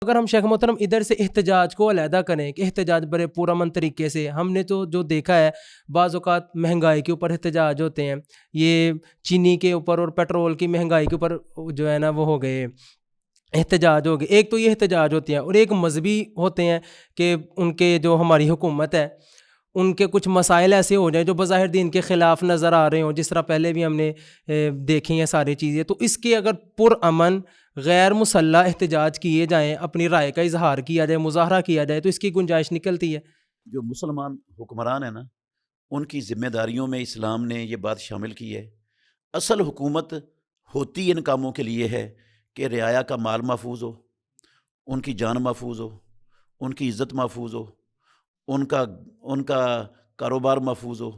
اگر ہم شیخ محترم ادھر سے احتجاج کو علیحدہ کریں کہ احتجاج بڑے پرامن طریقے سے، ہم نے تو جو دیکھا ہے بعض اوقات مہنگائی کے اوپر احتجاج ہوتے ہیں، یہ چینی کے اوپر اور پیٹرول کی مہنگائی کے اوپر جو ہے نا وہ ہو گئے احتجاج ہو گئے. ایک تو یہ احتجاج ہوتے ہیں، اور ایک مذہبی ہوتے ہیں کہ ان کے جو ہماری حکومت ہے ان کے کچھ مسائل ایسے ہو جائیں جو بظاہر دین کے خلاف نظر آ رہے ہوں، جس طرح پہلے بھی ہم نے دیکھی ہیں ساری چیزیں. تو اس کے اگر پرامن غیر مسلح احتجاج کیے جائیں، اپنی رائے کا اظہار کیا جائے، مظاہرہ کیا جائے، تو اس کی گنجائش نکلتی ہے. جو مسلمان حکمران ہیں نا، ان کی ذمہ داریوں میں اسلام نے یہ بات شامل کی ہے. اصل حکومت ہوتی ان کاموں کے لیے ہے کہ رعایا کا مال محفوظ ہو، ان کی جان محفوظ ہو، ان کی عزت محفوظ ہو، ان کا کاروبار محفوظ ہو،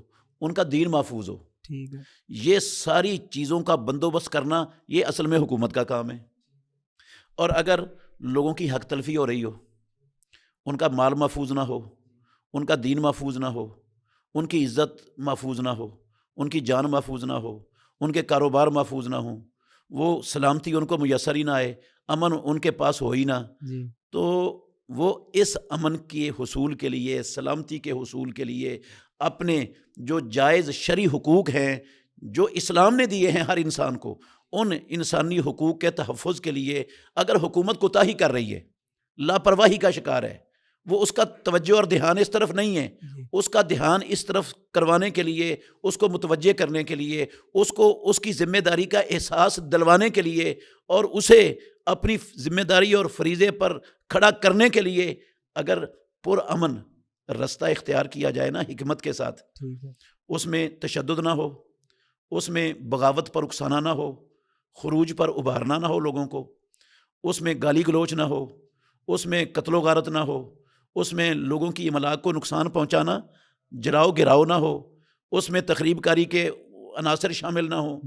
ان کا دین محفوظ ہو. ٹھیک ہے. یہ ساری چیزوں کا بندوبست کرنا یہ اصل میں حکومت کا کام ہے. اور اگر لوگوں کی حق تلفی ہو رہی ہو، ان کا مال محفوظ نہ ہو، ان کا دین محفوظ نہ ہو، ان کی عزت محفوظ نہ ہو، ان کی جان محفوظ نہ ہو، ان کے کاروبار محفوظ نہ ہوں، وہ سلامتی ان کو میسر ہی نہ آئے، امن ان کے پاس ہو ہی نہ، جی. تو وہ اس امن کے حصول کے لیے، سلامتی کے حصول کے لیے اپنے جو جائز شرعی حقوق ہیں جو اسلام نے دیے ہیں ہر انسان کو، ان انسانی حقوق کے تحفظ کے لیے اگر حکومت کوتاہی کر رہی ہے، لاپرواہی کا شکار ہے، وہ اس کا توجہ اور دھیان اس طرف نہیں ہے، اس کا دھیان اس طرف کروانے کے لیے، اس کو متوجہ کرنے کے لیے، اس کو اس کی ذمہ داری کا احساس دلوانے کے لیے، اور اسے اپنی ذمہ داری اور فریضے پر کھڑا کرنے کے لیے اگر پرامن رستہ اختیار کیا جائے نا حکمت کے ساتھ، اس میں تشدد نہ ہو، اس میں بغاوت پر اکسانا نہ ہو، خروج پر ابھارنا نہ ہو لوگوں کو، اس میں گالی گلوچ نہ ہو، اس میں قتل و غارت نہ ہو، اس میں لوگوں کی املاک کو نقصان پہنچانا، جراؤ گراؤ نہ ہو، اس میں تخریب کاری کے عناصر شامل نہ ہوں.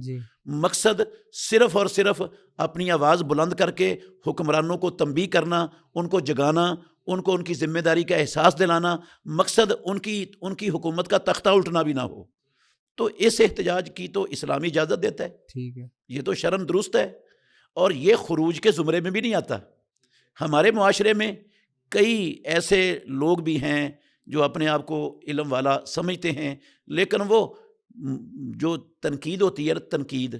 مقصد صرف اور صرف اپنی آواز بلند کر کے حکمرانوں کو تنبیہ کرنا، ان کو جگانا، ان کو ان کی ذمہ داری کا احساس دلانا، مقصد ان کی حکومت کا تختہ الٹنا بھی نہ ہو. تو اس احتجاج کی تو اسلامی اجازت دیتا ہے. ٹھیک ہے. یہ تو شرعاً درست ہے، اور یہ خروج کے زمرے میں بھی نہیں آتا. ہمارے معاشرے میں کئی ایسے لوگ بھی ہیں جو اپنے آپ کو علم والا سمجھتے ہیں، لیکن وہ جو تنقید ہوتی ہے، تنقید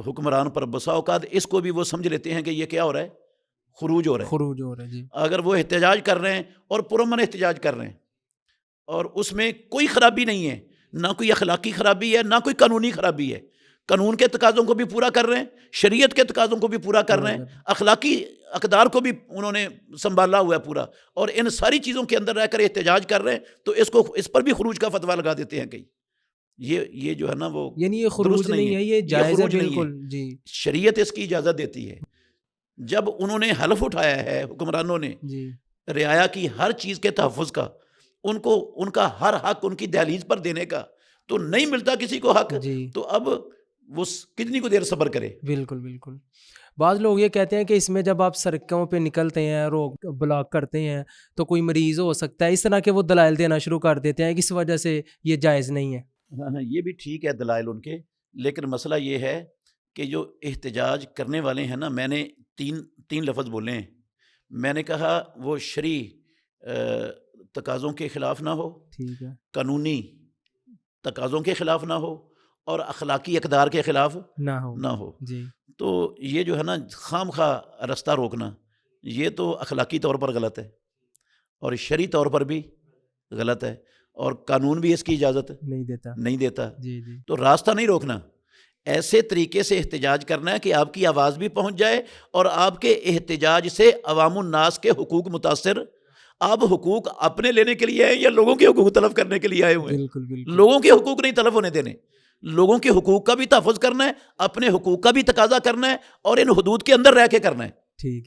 حکمران پر، بسا اوقات اس کو بھی وہ سمجھ لیتے ہیں کہ یہ کیا ہو رہا ہے، خروج ہو رہا ہے. جی. اگر وہ احتجاج کر رہے ہیں اور پرامن احتجاج کر رہے ہیں اور اس میں کوئی خرابی نہیں ہے، نہ کوئی اخلاقی خرابی ہے، نہ کوئی قانونی خرابی ہے، قانون کے تقاضوں کو بھی پورا کر رہے ہیں، شریعت کے تقاضوں کو بھی پورا کر رہے ہیں، اخلاقی اقدار کو بھی انہوں نے سنبھالا ہوا ہے پورا، اور ان ساری چیزوں کے اندر رہ کر احتجاج کر رہے ہیں، تو اس پر بھی خروج کا فتویٰ لگا دیتے ہیں کئی. یہ جو ہے نا وہ یعنی یہ خروج نہیں ہے، یہ جائز ہے بالکل. جی. شریعت اس کی اجازت دیتی ہے. جب انہوں نے حلف اٹھایا ہے حکمرانوں نے رعایا کی ہر چیز کے تحفظ کا، ان کا ہر حق ان کی دہلیز پر دینے کا، تو نہیں ملتا کسی کو حق، تو اب وہ کتنی کو دیر صبر کرے. بالکل بالکل. بعض لوگ یہ کہتے ہیں کہ اس میں جب آپ سڑکوں پہ نکلتے ہیں، روک بلاک کرتے ہیں، تو کوئی مریض ہو سکتا ہے، اس طرح کے وہ دلائل دینا شروع کر دیتے ہیں کہ اس وجہ سے یہ جائز نہیں ہے. ہاں، یہ بھی ٹھیک ہے دلائل ان کے، لیکن مسئلہ یہ ہے کہ جو احتجاج کرنے والے ہیں نا، میں نے تین لفظ بولے ہیں. میں نے کہا وہ شرعی تقاضوں کے خلاف نہ ہو، ٹھیک ہے، قانونی تقاضوں کے خلاف نہ ہو، اور اخلاقی اقدار کے خلاف نہ ہو. جی. تو یہ جو ہے نا خام خواہ رستہ روکنا، یہ تو اخلاقی طور پر غلط ہے، اور شرعی طور پر بھی غلط ہے، اور قانون بھی اس کی اجازت نہیں دیتا. جی. تو راستہ نہیں روکنا، ایسے طریقے سے احتجاج کرنا ہے کہ آپ کی آواز بھی پہنچ جائے، اور آپ کے احتجاج سے عوام الناس کے حقوق متاثر. آپ حقوق اپنے لینے کے لیے ہیں یا لوگوں کے حقوق طلب کرنے کے لیے آئے ہوئے ہیں؟ لوگوں کے حقوق نہیں طلب ہونے دینے، لوگوں کے حقوق کا بھی تحفظ کرنا ہے، اپنے حقوق کا بھی تقاضا کرنا ہے، اور ان حدود کے اندر رہ کے کرنا ہے. ٹھیک.